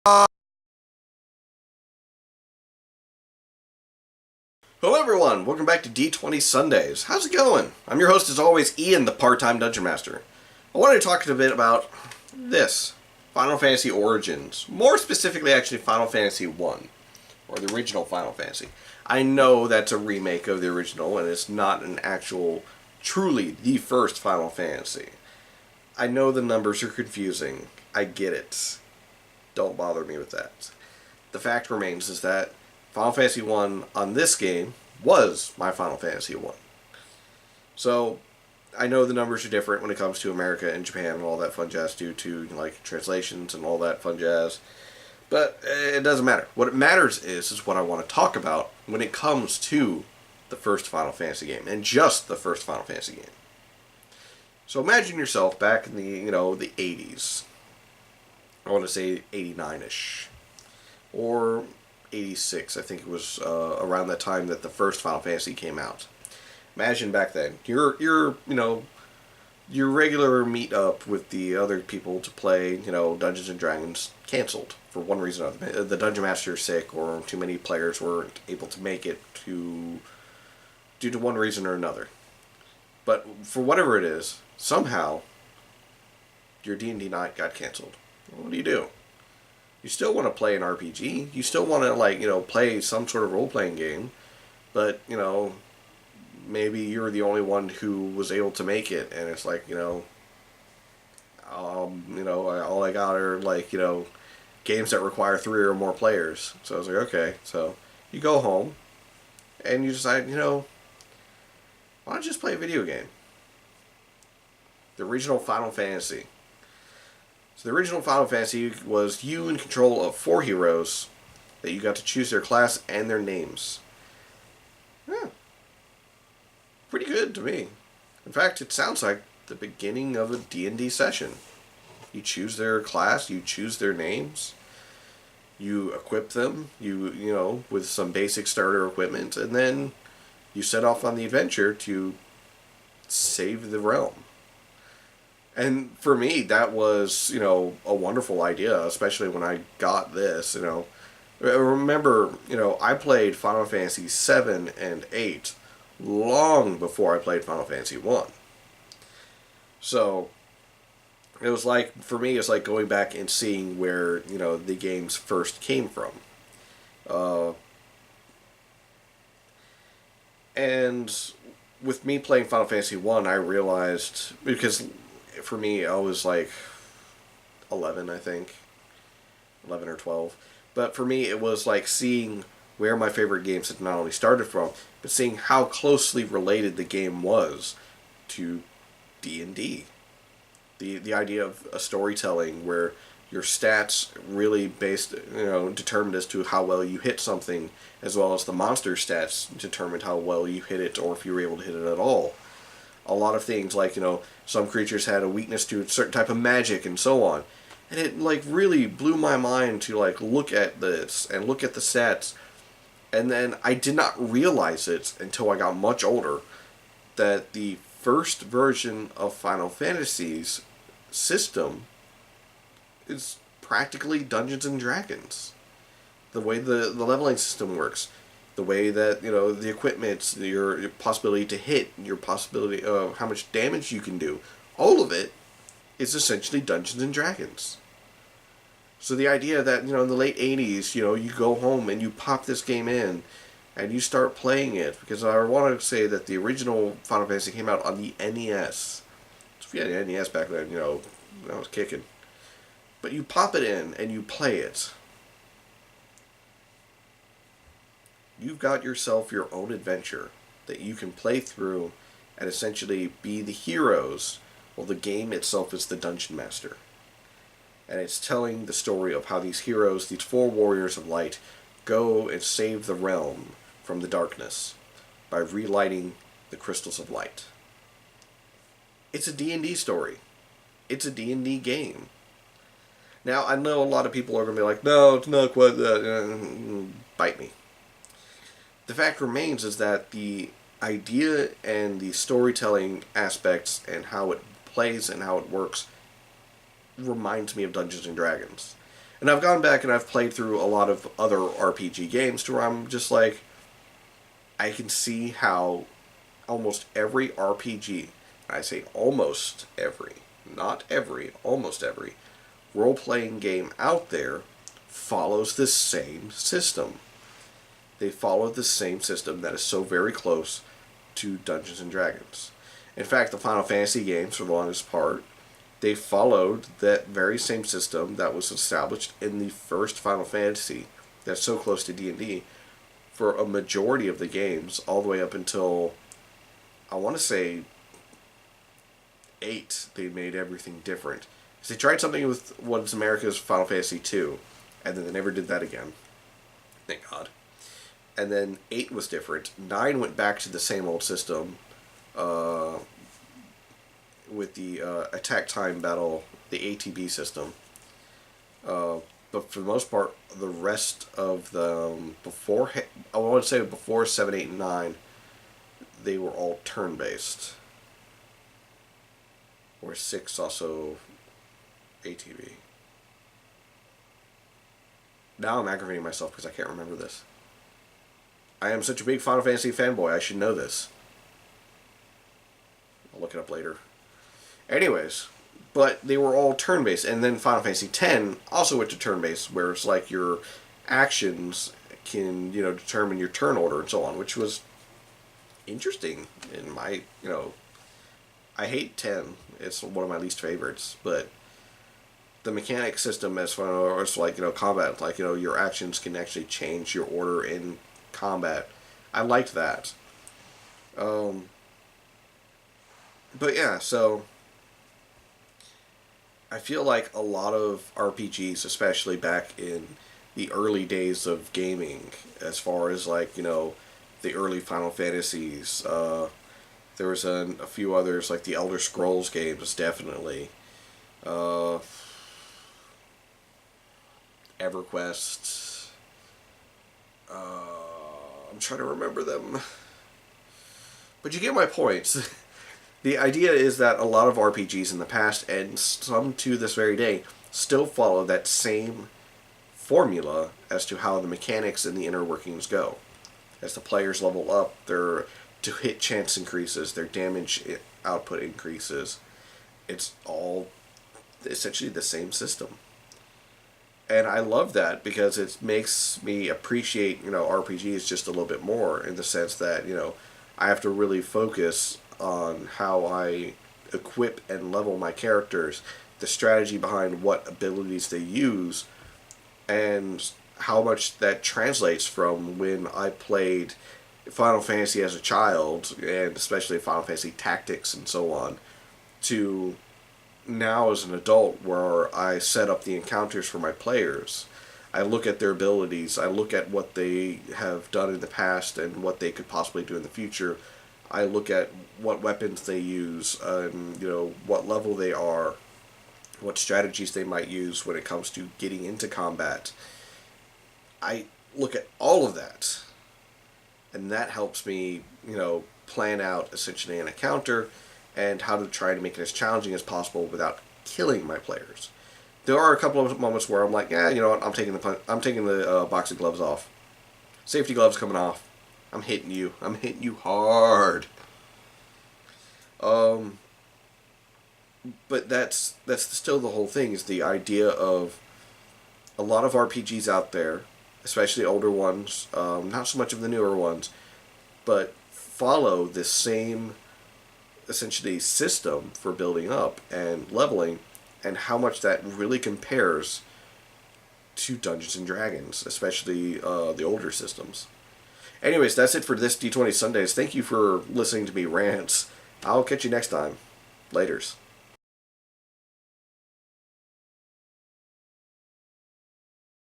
Hello everyone, welcome back to D20 Sundays. How's it going? I'm your host as always, Ian, the part-time Dungeon Master. I wanted to talk a bit about this, Final Fantasy Origins. More specifically actually Final Fantasy 1, or the original Final Fantasy. I know that's a remake of the original and it's not an actual, truly the first Final Fantasy. I know the numbers are confusing. I get it. Don't bother me with that. The fact remains is that Final Fantasy 1 on this game was my Final Fantasy 1. So, I know the numbers are different when it comes to America and Japan and all that fun jazz due to like translations and all that fun jazz. But it doesn't matter. What it matters is what I want to talk about when it comes to the first Final Fantasy game, and just the first Final Fantasy game. So imagine yourself back in the, the 80s. I want to say 89-ish. Or 86, I think it was around that time that the first Final Fantasy came out. Imagine back then, your regular meet up with the other people to play, Dungeons and Dragons canceled for one reason or another. The Dungeon Master is sick, or too many players weren't able to make it due to one reason or another. But for whatever it is, somehow your D&D night got canceled. What do? You still want to play an RPG. You still want to, play some sort of role-playing game. But, maybe you're the only one who was able to make it. And it's like, all I got are, games that require 3 or more players. So I was like, okay. So you go home and you decide, why don't you just play a video game? The original Final Fantasy. So the original Final Fantasy was you in control of 4 heroes that you got to choose their class and their names. Yeah. Pretty good to me. In fact, it sounds like the beginning of a D&D session. You choose their class, you choose their names, you equip them, with some basic starter equipment, and then you set off on the adventure to save the realm. And for me, that was, a wonderful idea, especially when I got this, I remember, I played Final Fantasy 7 and 8 long before I played Final Fantasy 1. So, it was like, for me, it's like going back and seeing where, the games first came from. And with me playing Final Fantasy 1, I realized, because for me, I was like 11, I think. 11 or 12. But for me, it was like seeing where my favorite games had not only started from, but seeing how closely related the game was to D&D. The idea of a storytelling where your stats really determined as to how well you hit something, as well as the monster stats determined how well you hit it, or if you were able to hit it at all. A lot of things like, some creatures had a weakness to a certain type of magic and so on. And it, really blew my mind to, look at this and look at the stats. And then I did not realize it until I got much older that the first version of Final Fantasy's system is practically Dungeons and Dragons. The way the leveling system works. The way that, the equipment, your possibility to hit, your possibility of how much damage you can do, all of it is essentially Dungeons and Dragons. So the idea that, in the late 80s, you go home and you pop this game in and you start playing it, because I want to say that the original Final Fantasy came out on the NES. So if you had an NES back then, that was kicking. But you pop it in and you play it. You've got yourself your own adventure that you can play through and essentially be the heroes, while the game itself is the Dungeon Master. And it's telling the story of how these heroes, these 4 warriors of light, go and save the realm from the darkness by relighting the crystals of light. It's a D&D story. It's a D&D game. Now, I know a lot of people are going to be like, no, it's not quite that. Bite me. The fact remains is that the idea and the storytelling aspects and how it plays and how it works reminds me of Dungeons and Dragons. And I've gone back and I've played through a lot of other RPG games to where I'm just like, I can see how almost every RPG, I say almost every, not every, almost every, role-playing game out there follows the same system. They follow the same system that is so very close to Dungeons and Dragons. In fact, the Final Fantasy games, for the longest part, they followed that very same system that was established in the first Final Fantasy that's so close to D&D for a majority of the games, all the way up until, I want to say, 8, they made everything different. Because they tried something with what is America's Final Fantasy 2, and then they never did that again. Thank God. And then 8 was different. 9 went back to the same old system, with the attack time battle, the ATB system. But for the most part, the rest of the before, I would say before 7, 8, and 9, they were all turn-based. Or 6 also ATB. Now I'm aggravating myself because I can't remember this. I am such a big Final Fantasy fanboy, I should know this. I'll look it up later. Anyways, but they were all turn-based, and then Final Fantasy X also went to turn-based, where it's like your actions can, determine your turn order and so on, which was interesting in my, I hate 10. It's one of my least favorites, but the mechanic system as far as combat, your actions can actually change your order in combat. I liked that. But yeah, so I feel like a lot of RPGs, especially back in the early days of gaming, as far as the early Final Fantasies, there was a few others like the Elder Scrolls games, definitely. EverQuest. I'm trying to remember them. But you get my points. The idea is that a lot of RPGs in the past, and some to this very day, still follow that same formula as to how the mechanics and the inner workings go. As the players level up, their to hit chance increases, their damage output increases. It's all essentially the same system. And I love that because it makes me appreciate, RPGs just a little bit more, in the sense that, I have to really focus on how I equip and level my characters, the strategy behind what abilities they use, and how much that translates from when I played Final Fantasy as a child, and especially Final Fantasy Tactics and so on, to now as an adult, where I set up the encounters for my players. I look at their abilities, I look at what they have done in the past and what they could possibly do in the future. I look at what weapons they use, and what level they are, what strategies they might use when it comes to getting into combat. I look at all of that, and that helps me, plan out essentially an encounter and how to try to make it as challenging as possible without killing my players. There are a couple of moments where I'm like, yeah, you know what, I'm taking the boxing gloves off. Safety gloves coming off. I'm hitting you hard. But that's still the whole thing, is the idea of a lot of RPGs out there, especially older ones, not so much of the newer ones, but follow this same essentially system for building up and leveling, and how much that really compares to Dungeons and Dragons, especially the older systems. Anyways, that's it for this D20 Sundays. Thank you for listening to me rant. I'll catch you next time. Laters.